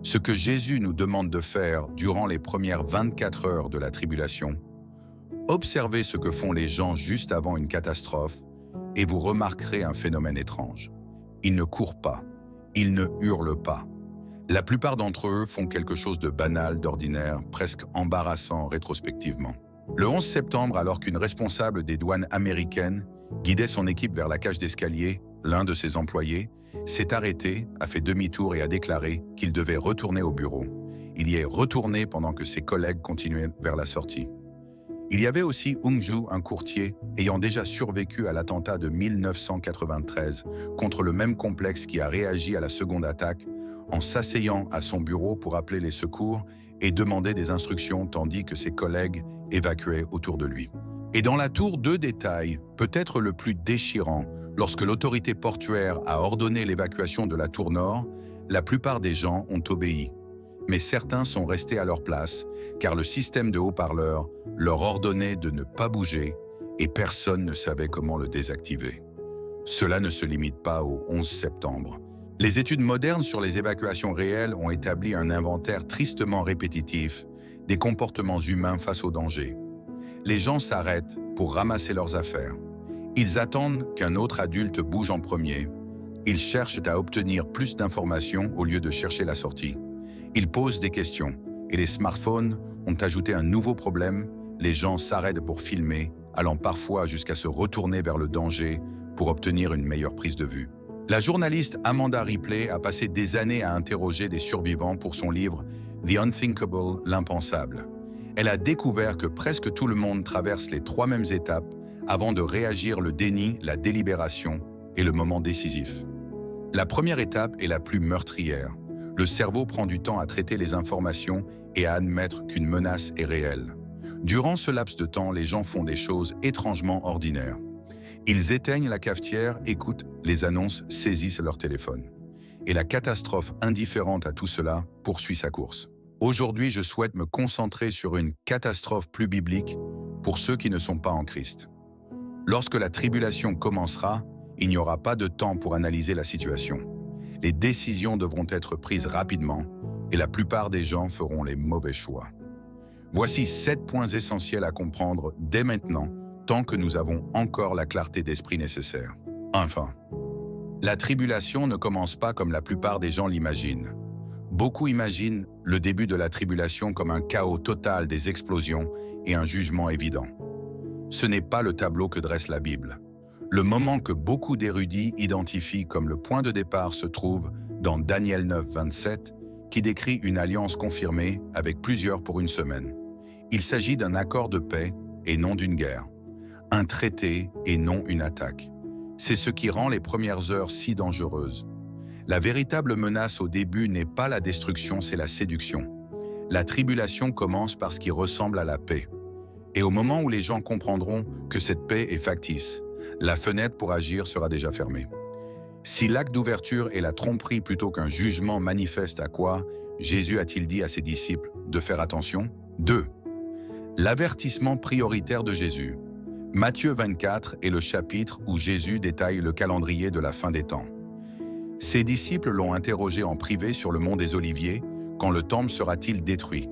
Ce que Jésus nous demande de faire durant les premières 24 heures de la tribulation, observez ce que font les gens juste avant une catastrophe et vous remarquerez un phénomène étrange. Ils ne courent pas, ils ne hurlent pas. La plupart d'entre eux font quelque chose de banal, d'ordinaire, presque embarrassant rétrospectivement. Le 11 septembre, alors qu'une responsable des douanes américaines guidait son équipe vers la cage d'escalier, l'un de ses employés s'est arrêté, a fait demi-tour et a déclaré qu'il devait retourner au bureau. Il y est retourné pendant que ses collègues continuaient vers la sortie. Il y avait aussi Hung Ju, un courtier, ayant déjà survécu à l'attentat de 1993 contre le même complexe qui a réagi à la seconde attaque en s'asseyant à son bureau pour appeler les secours et demander des instructions tandis que ses collègues évacuaient autour de lui. Et dans la tour, deux détails, peut-être le plus déchirant, lorsque l'autorité portuaire a ordonné l'évacuation de la tour nord, la plupart des gens ont obéi. Mais certains sont restés à leur place, car le système de haut-parleurs leur ordonnait de ne pas bouger et personne ne savait comment le désactiver. Cela ne se limite pas au 11 septembre. Les études modernes sur les évacuations réelles ont établi un inventaire tristement répétitif des comportements humains face au danger. Les gens s'arrêtent pour ramasser leurs affaires. Ils attendent qu'un autre adulte bouge en premier. Ils cherchent à obtenir plus d'informations au lieu de chercher la sortie. Ils posent des questions, et les smartphones ont ajouté un nouveau problème. Les gens s'arrêtent pour filmer, allant parfois jusqu'à se retourner vers le danger pour obtenir une meilleure prise de vue. La journaliste Amanda Ripley a passé des années à interroger des survivants pour son livre « The Unthinkable, l'impensable ». Elle a découvert que presque tout le monde traverse les trois mêmes étapes avant de réagir: le déni, la délibération et le moment décisif. La première étape est la plus meurtrière. Le cerveau prend du temps à traiter les informations et à admettre qu'une menace est réelle. Durant ce laps de temps, les gens font des choses étrangement ordinaires. Ils éteignent la cafetière, écoutent les annonces, saisissent leur téléphone. Et la catastrophe indifférente à tout cela poursuit sa course. Aujourd'hui, je souhaite me concentrer sur une catastrophe plus biblique pour ceux qui ne sont pas en Christ. Lorsque la tribulation commencera, il n'y aura pas de temps pour analyser la situation. Les décisions devront être prises rapidement et la plupart des gens feront les mauvais choix. Voici 7 points essentiels à comprendre dès maintenant, tant que nous avons encore la clarté d'esprit nécessaire. Enfin, la tribulation ne commence pas comme la plupart des gens l'imaginent. Beaucoup imaginent le début de la tribulation comme un chaos total, des explosions et un jugement évident. Ce n'est pas le tableau que dresse la Bible. Le moment que beaucoup d'érudits identifient comme le point de départ se trouve dans Daniel 9, 27, qui décrit une alliance confirmée avec plusieurs pour une semaine. Il s'agit d'un accord de paix et non d'une guerre, un traité et non une attaque. C'est ce qui rend les premières heures si dangereuses. La véritable menace au début n'est pas la destruction, c'est la séduction. La tribulation commence par ce qui ressemble à la paix. Et au moment où les gens comprendront que cette paix est factice, la fenêtre pour agir sera déjà fermée. Si l'acte d'ouverture est la tromperie plutôt qu'un jugement manifeste, à quoi Jésus a-t-il dit à ses disciples de faire attention? 2. L'avertissement prioritaire de Jésus. Matthieu 24 est le chapitre où Jésus détaille le calendrier de la fin des temps. Ses disciples l'ont interrogé en privé sur le mont des Oliviers: quand le temple sera-t-il détruit?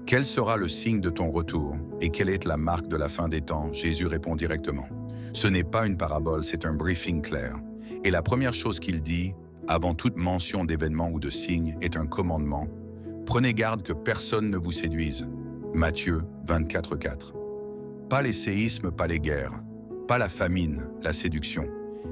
Quel sera le signe de ton retour? Et quelle est la marque de la fin des temps? Jésus répond directement. Ce n'est pas une parabole, c'est un briefing clair. Et la première chose qu'il dit, avant toute mention d'événement ou de signe, est un commandement. Prenez garde que personne ne vous séduise. Matthieu 24, 4. Pas les séismes, pas les guerres, pas la famine, la séduction.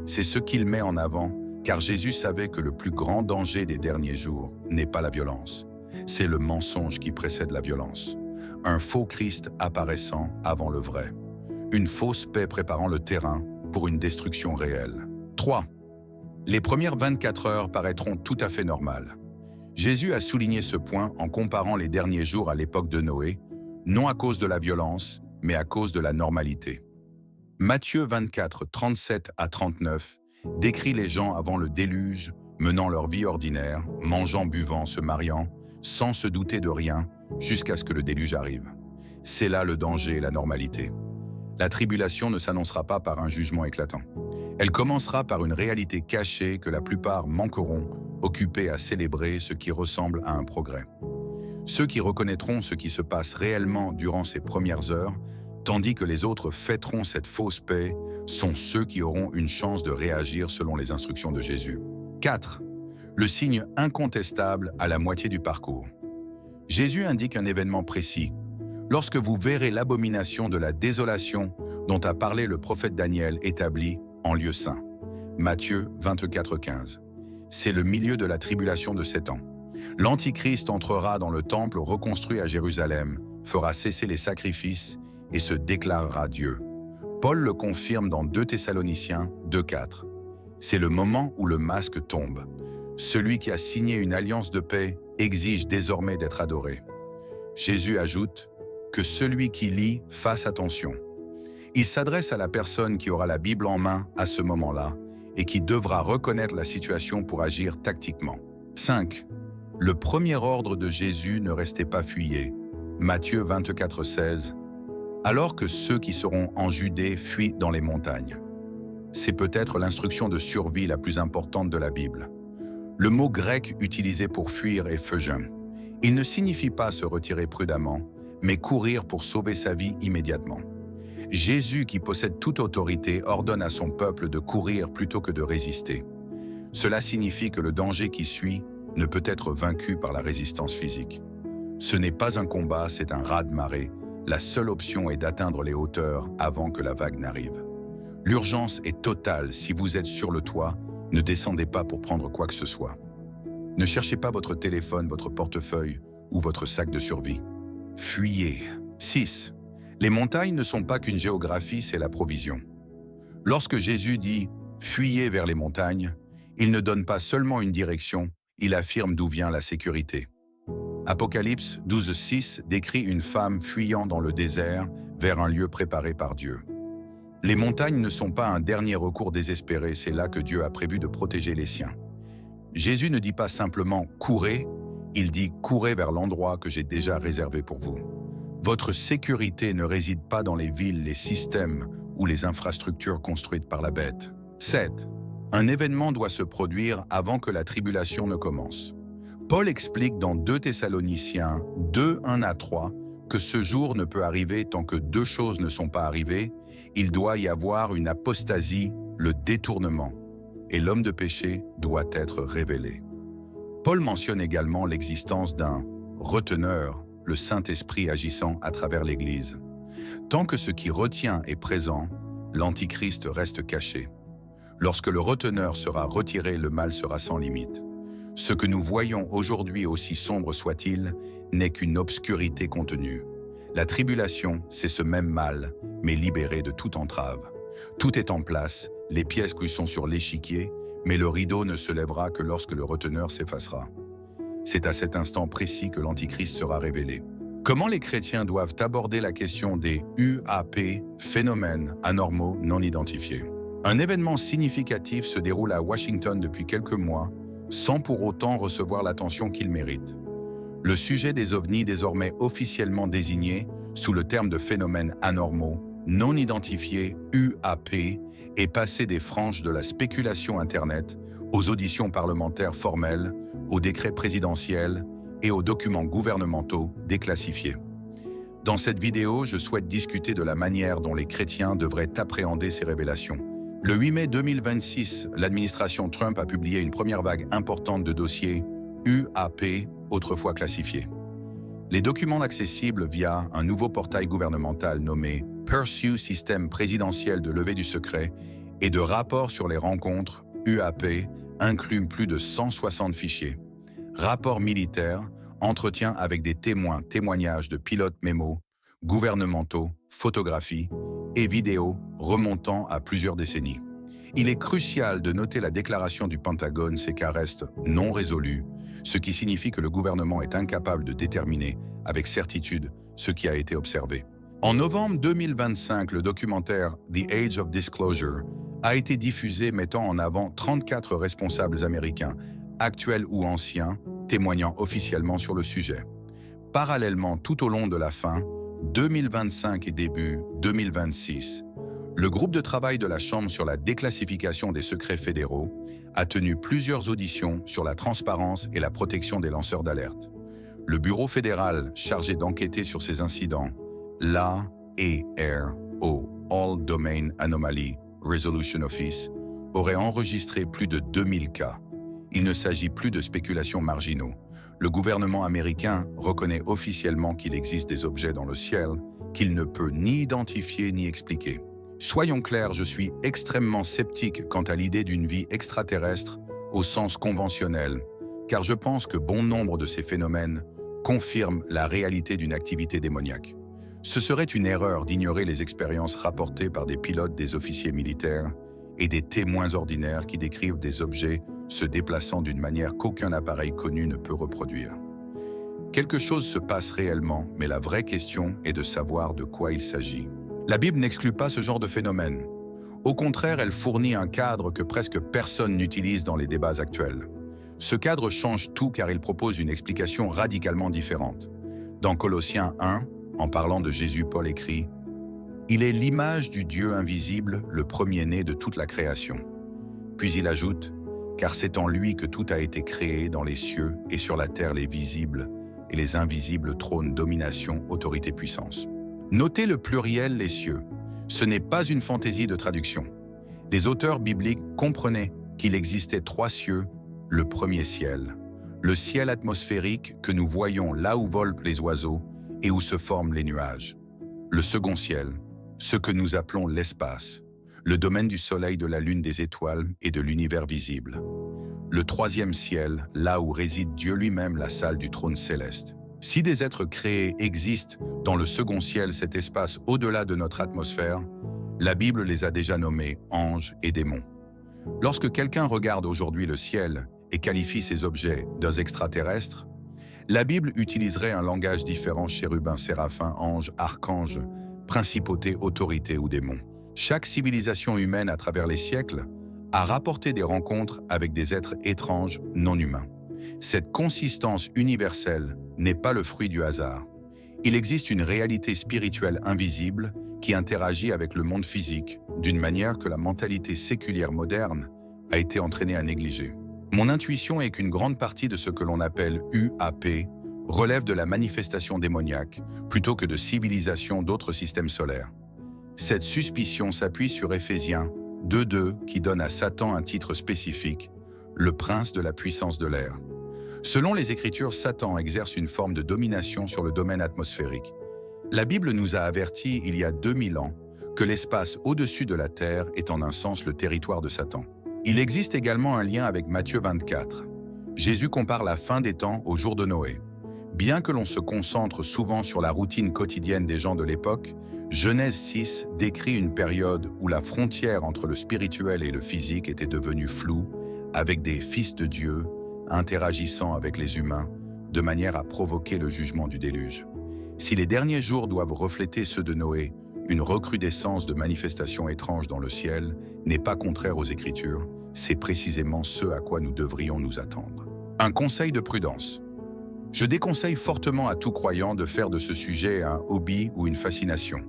C'est ce qu'il met en avant, car Jésus savait que le plus grand danger des derniers jours n'est pas la violence. C'est le mensonge qui précède la violence. Un faux Christ apparaissant avant le vrai. Une fausse paix préparant le terrain pour une destruction réelle. 3. Les premières 24 heures paraîtront tout à fait normales. Jésus a souligné ce point en comparant les derniers jours à l'époque de Noé, non à cause de la violence, mais à cause de la normalité. Matthieu 24, 37 à 39 décrit les gens avant le déluge, menant leur vie ordinaire, mangeant, buvant, se mariant, sans se douter de rien, jusqu'à ce que le déluge arrive. C'est là le danger et la normalité. La tribulation ne s'annoncera pas par un jugement éclatant. Elle commencera par une réalité cachée que la plupart manqueront occupés à célébrer ce qui ressemble à un progrès. Ceux qui reconnaîtront ce qui se passe réellement durant ces premières heures, tandis que les autres fêteront cette fausse paix, sont ceux qui auront une chance de réagir selon les instructions de Jésus. 4. Le signe incontestable à la moitié du parcours. Jésus indique un événement précis. Lorsque vous verrez l'abomination de la désolation dont a parlé le prophète Daniel établi en lieu saint. Matthieu 24,15. C'est le milieu de la tribulation de 7 ans. L'Antichrist entrera dans le temple reconstruit à Jérusalem, fera cesser les sacrifices et se déclarera Dieu. Paul le confirme dans 2 Thessaloniciens 2,4. C'est le moment où le masque tombe. Celui qui a signé une alliance de paix exige désormais d'être adoré. Jésus ajoute que celui qui lit fasse attention. Il s'adresse à la personne qui aura la Bible en main à ce moment-là et qui devra reconnaître la situation pour agir tactiquement. 5. Le premier ordre de Jésus ne restait pas fuyez. Matthieu 24,16. Alors que ceux qui seront en Judée fuient dans les montagnes. C'est peut-être l'instruction de survie la plus importante de la Bible. Le mot grec utilisé pour fuir est pheugen. Il ne signifie pas se retirer prudemment, mais courir pour sauver sa vie immédiatement. Jésus, qui possède toute autorité, ordonne à son peuple de courir plutôt que de résister. Cela signifie que le danger qui suit ne peut être vaincu par la résistance physique. Ce n'est pas un combat, c'est un raz-de-marée. La seule option est d'atteindre les hauteurs avant que la vague n'arrive. L'urgence est totale. Si vous êtes sur le toit, ne descendez pas pour prendre quoi que ce soit. Ne cherchez pas votre téléphone, votre portefeuille ou votre sac de survie. Fuyez. 6. Les montagnes ne sont pas qu'une géographie, c'est la provision. Lorsque Jésus dit « fuyez vers les montagnes », il ne donne pas seulement une direction, il affirme d'où vient la sécurité. Apocalypse 12,6 décrit une femme fuyant dans le désert vers un lieu préparé par Dieu. Les montagnes ne sont pas un dernier recours désespéré, c'est là que Dieu a prévu de protéger les siens. Jésus ne dit pas simplement « courez », il dit « courez vers l'endroit que j'ai déjà réservé pour vous ». Votre sécurité ne réside pas dans les villes, les systèmes ou les infrastructures construites par la bête. 7. Un événement doit se produire avant que la tribulation ne commence. Paul explique dans 2 Thessaloniciens 2:1-3 que ce jour ne peut arriver tant que 2 choses ne sont pas arrivées. Il doit y avoir une apostasie, le détournement, et l'homme de péché doit être révélé. Paul mentionne également l'existence d'un reteneur, le Saint-Esprit agissant à travers l'Église. Tant que ce qui retient est présent, l'Antichrist reste caché. Lorsque le reteneur sera retiré, le mal sera sans limite. Ce que nous voyons aujourd'hui, aussi sombre soit-il, n'est qu'une obscurité contenue. La tribulation, c'est ce même mal, mais libéré de toute entrave. Tout est en place, les pièces lui sont sur l'échiquier, mais le rideau ne se lèvera que lorsque le reteneur s'effacera. C'est à cet instant précis que l'Antichrist sera révélé. Comment les chrétiens doivent aborder la question des UAP, phénomènes anormaux non identifiés? Un événement significatif se déroule à Washington depuis quelques mois, sans pour autant recevoir l'attention qu'il mérite. Le sujet des ovnis, désormais officiellement désigné sous le terme de phénomènes anormaux, non identifiés, UAP, est passé des franges de la spéculation Internet aux auditions parlementaires formelles, aux décrets présidentiels et aux documents gouvernementaux déclassifiés. Dans cette vidéo, je souhaite discuter de la manière dont les chrétiens devraient appréhender ces révélations. Le 8 mai 2026, l'administration Trump a publié une première vague importante de dossiers UAP, autrefois classifiés. Les documents accessibles via un nouveau portail gouvernemental nommé Purview Système présidentiel de levée du secret et de rapports sur les rencontres UAP incluent plus de 160 fichiers. Rapports militaires, entretiens avec des témoins, témoignages de pilotes mémos, gouvernementaux, photographies et vidéos remontant à plusieurs décennies. Il est crucial de noter la déclaration du Pentagone, ces cas restent non résolus, ce qui signifie que le gouvernement est incapable de déterminer avec certitude ce qui a été observé. En novembre 2025, le documentaire The Age of Disclosure a été diffusé mettant en avant 34 responsables américains, actuels ou anciens, témoignant officiellement sur le sujet. Parallèlement, tout au long de la fin 2025 et début 2026, Le groupe de travail de la Chambre sur la déclassification des secrets fédéraux a tenu plusieurs auditions sur la transparence et la protection des lanceurs d'alerte. Le bureau fédéral chargé d'enquêter sur ces incidents, l'AARO, All Domain Anomaly Resolution Office, aurait enregistré plus de 2000 cas. Il ne s'agit plus de spéculations marginaux. Le gouvernement américain reconnaît officiellement qu'il existe des objets dans le ciel qu'il ne peut ni identifier ni expliquer. Soyons clairs, je suis extrêmement sceptique quant à l'idée d'une vie extraterrestre au sens conventionnel, car je pense que bon nombre de ces phénomènes confirment la réalité d'une activité démoniaque. Ce serait une erreur d'ignorer les expériences rapportées par des pilotes, des officiers militaires et des témoins ordinaires qui décrivent des objets se déplaçant d'une manière qu'aucun appareil connu ne peut reproduire. Quelque chose se passe réellement, mais la vraie question est de savoir de quoi il s'agit. La Bible n'exclut pas ce genre de phénomène. Au contraire, elle fournit un cadre que presque personne n'utilise dans les débats actuels. Ce cadre change tout car il propose une explication radicalement différente. Dans Colossiens 1, en parlant de Jésus, Paul écrit « Il est l'image du Dieu invisible, le premier-né de toute la création. » Puis il ajoute « Car c'est en lui que tout a été créé dans les cieux et sur la terre les visibles et les invisibles trônes, domination, autorité, puissance. » Notez le pluriel « les cieux ». Ce n'est pas une fantaisie de traduction. Les auteurs bibliques comprenaient qu'il existait 3 cieux, le premier ciel, le ciel atmosphérique que nous voyons là où volent les oiseaux et où se forment les nuages. Le second ciel, ce que nous appelons l'espace, le domaine du soleil, de la lune, des étoiles et de l'univers visible. Le troisième ciel, là où réside Dieu lui-même, la salle du trône céleste. Si des êtres créés existent dans le second ciel, cet espace au-delà de notre atmosphère, la Bible les a déjà nommés anges et démons. Lorsque quelqu'un regarde aujourd'hui le ciel et qualifie ces objets d'extraterrestres, la Bible utiliserait un langage différent: chérubins, séraphins, anges, archanges, principautés, autorités ou démons. Chaque civilisation humaine à travers les siècles a rapporté des rencontres avec des êtres étranges non humains. Cette consistance universelle n'est pas le fruit du hasard. Il existe une réalité spirituelle invisible qui interagit avec le monde physique d'une manière que la mentalité séculière moderne a été entraînée à négliger. Mon intuition est qu'une grande partie de ce que l'on appelle UAP relève de la manifestation démoniaque plutôt que de civilisation d'autres systèmes solaires. Cette suspicion s'appuie sur Éphésiens 2.2 qui donne à Satan un titre spécifique, le prince de la puissance de l'air. Selon les Écritures, Satan exerce une forme de domination sur le domaine atmosphérique. La Bible nous a avertis il y a 2000 ans que l'espace au-dessus de la Terre est en un sens le territoire de Satan. Il existe également un lien avec Matthieu 24. Jésus compare la fin des temps au jour de Noé. Bien que l'on se concentre souvent sur la routine quotidienne des gens de l'époque, Genèse 6 décrit une période où la frontière entre le spirituel et le physique était devenue floue, avec des fils de Dieu interagissant avec les humains de manière à provoquer le jugement du déluge. Si les derniers jours doivent refléter ceux de Noé, une recrudescence de manifestations étranges dans le ciel n'est pas contraire aux Écritures, c'est précisément ce à quoi nous devrions nous attendre. Un conseil de prudence. Je déconseille fortement à tout croyant de faire de ce sujet un hobby ou une fascination.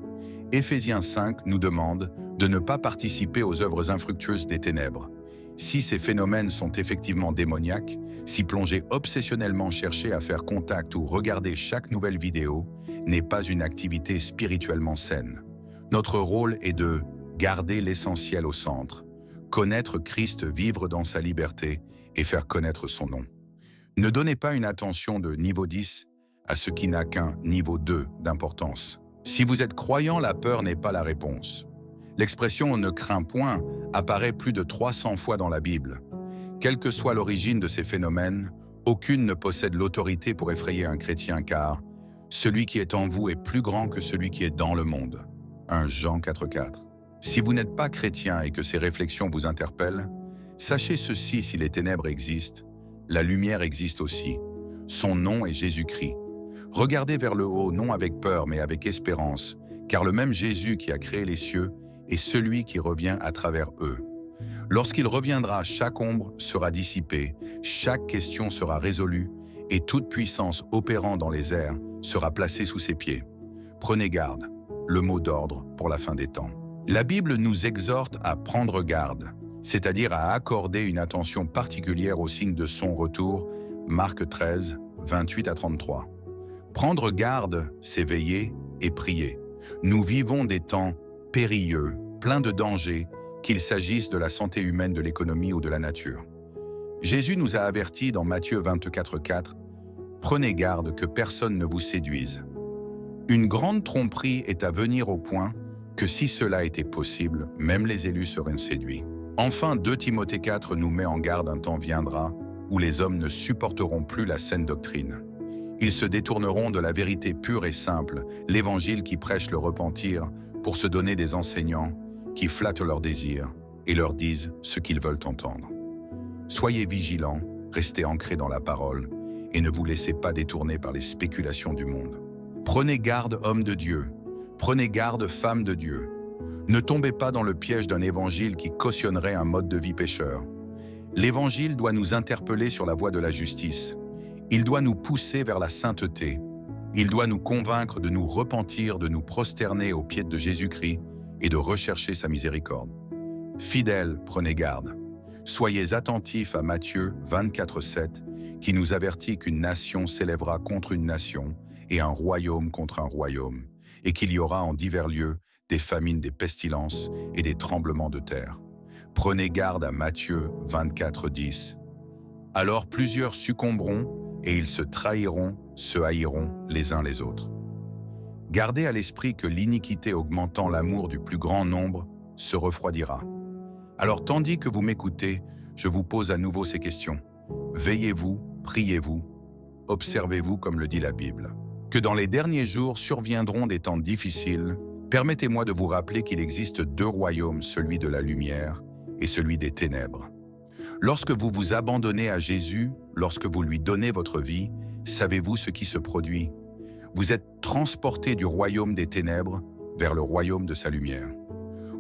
Éphésiens 5 nous demande de ne pas participer aux œuvres infructueuses des ténèbres. Si ces phénomènes sont effectivement démoniaques, si plonger obsessionnellement, chercher à faire contact ou regarder chaque nouvelle vidéo n'est pas une activité spirituellement saine. Notre rôle est de garder l'essentiel au centre, connaître Christ, vivre dans sa liberté et faire connaître son nom. Ne donnez pas une attention de niveau 10 à ce qui n'a qu'un niveau 2 d'importance. Si vous êtes croyant, la peur n'est pas la réponse. L'expression « ne crains point » apparaît plus de 300 fois dans la Bible. Quelle que soit l'origine de ces phénomènes, aucune ne possède l'autorité pour effrayer un chrétien car « celui qui est en vous est plus grand que celui qui est dans le monde ». 1 Jean 4.4. Si vous n'êtes pas chrétien et que ces réflexions vous interpellent, sachez ceci: si les ténèbres existent, la lumière existe aussi. Son nom est Jésus-Christ. Regardez vers le haut, non avec peur mais avec espérance, car le même Jésus qui a créé les cieux est celui qui revient à travers eux. Lorsqu'il reviendra, chaque ombre sera dissipée, chaque question sera résolue, et toute puissance opérant dans les airs sera placée sous ses pieds. Prenez garde, le mot d'ordre pour la fin des temps. La Bible nous exhorte à prendre garde, c'est-à-dire à accorder une attention particulière au signe de son retour, Marc 13, 28 à 33. Prendre garde, c'est veiller et prier. Nous vivons des temps périlleux, pleins de dangers, qu'il s'agisse de la santé humaine, de l'économie ou de la nature. Jésus nous a avertis dans Matthieu 24, 4, « Prenez garde que personne ne vous séduise. Une grande tromperie est à venir au point que si cela était possible, même les élus seraient séduits. » Enfin, 2 Timothée 4 nous met en garde, un temps viendra où les hommes ne supporteront plus la saine doctrine. Ils se détourneront de la vérité pure et simple, l'évangile qui prêche le repentir, pour se donner des enseignants qui flattent leurs désirs et leur disent ce qu'ils veulent entendre. Soyez vigilants, restez ancrés dans la parole et ne vous laissez pas détourner par les spéculations du monde. Prenez garde, hommes de Dieu. Prenez garde, femmes de Dieu. Ne tombez pas dans le piège d'un évangile qui cautionnerait un mode de vie pécheur. L'évangile doit nous interpeller sur la voie de la justice. Il doit nous pousser vers la sainteté. Il doit nous convaincre de nous repentir, de nous prosterner aux pieds de Jésus-Christ et de rechercher sa miséricorde. Fidèles, prenez garde. Soyez attentifs à Matthieu 24, 7, qui nous avertit qu'une nation s'élèvera contre une nation et un royaume contre un royaume, et qu'il y aura en divers lieux des famines, des pestilences et des tremblements de terre. Prenez garde à Matthieu 24, 10. Alors plusieurs succomberont et ils se trahiront, se haïront les uns les autres. Gardez à l'esprit que l'iniquité augmentant l'amour du plus grand nombre se refroidira. Alors tandis que vous m'écoutez, je vous pose à nouveau ces questions. Veillez-vous, priez-vous, observez-vous comme le dit la Bible. Que dans les derniers jours surviendront des temps difficiles, permettez-moi de vous rappeler qu'il existe 2 royaumes, celui de la lumière et celui des ténèbres. Lorsque vous vous abandonnez à Jésus, lorsque vous lui donnez votre vie, savez-vous ce qui se produit? Vous êtes transporté du royaume des ténèbres vers le royaume de sa lumière.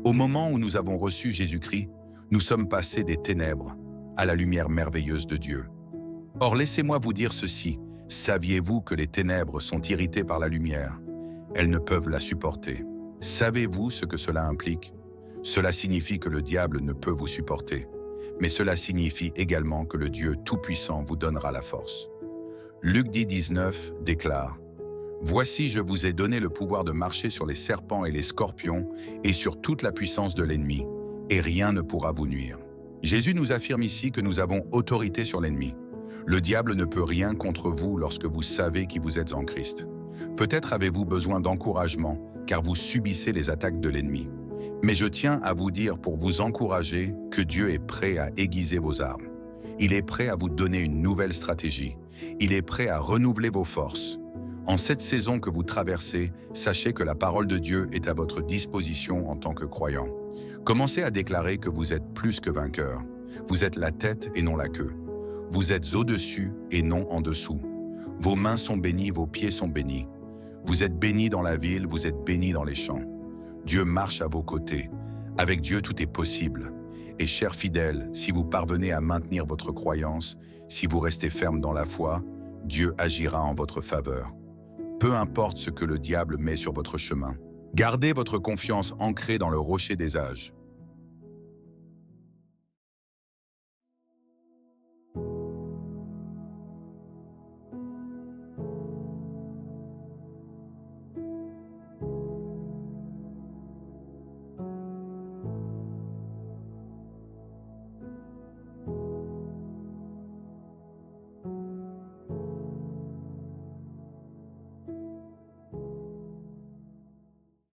Au moment où nous avons reçu Jésus-Christ, nous sommes passés des ténèbres à la lumière merveilleuse de Dieu. Or, laissez-moi vous dire ceci, saviez-vous que les ténèbres sont irritées par la lumière? Elles ne peuvent la supporter. Savez-vous ce que cela implique? Cela signifie que le diable ne peut vous supporter, mais cela signifie également que le Dieu Tout-Puissant vous donnera la force. Luc 10, 19 déclare « Voici, je vous ai donné le pouvoir de marcher sur les serpents et les scorpions et sur toute la puissance de l'ennemi, et rien ne pourra vous nuire. » Jésus nous affirme ici que nous avons autorité sur l'ennemi. Le diable ne peut rien contre vous lorsque vous savez qui vous êtes en Christ. Peut-être avez-vous besoin d'encouragement, car vous subissez les attaques de l'ennemi. Mais je tiens à vous dire pour vous encourager que Dieu est prêt à aiguiser vos armes. Il est prêt à vous donner une nouvelle stratégie. Il est prêt à renouveler vos forces. En cette saison que vous traversez, sachez que la parole de Dieu est à votre disposition en tant que croyant. Commencez à déclarer que vous êtes plus que vainqueur. Vous êtes la tête et non la queue. Vous êtes au-dessus et non en dessous. Vos mains sont bénies, vos pieds sont bénis. Vous êtes bénis dans la ville, vous êtes bénis dans les champs. Dieu marche à vos côtés. Avec Dieu, tout est possible. Et chers fidèles, si vous parvenez à maintenir votre croyance, si vous restez ferme dans la foi, Dieu agira en votre faveur. Peu importe ce que le diable met sur votre chemin. Gardez votre confiance ancrée dans le rocher des âges.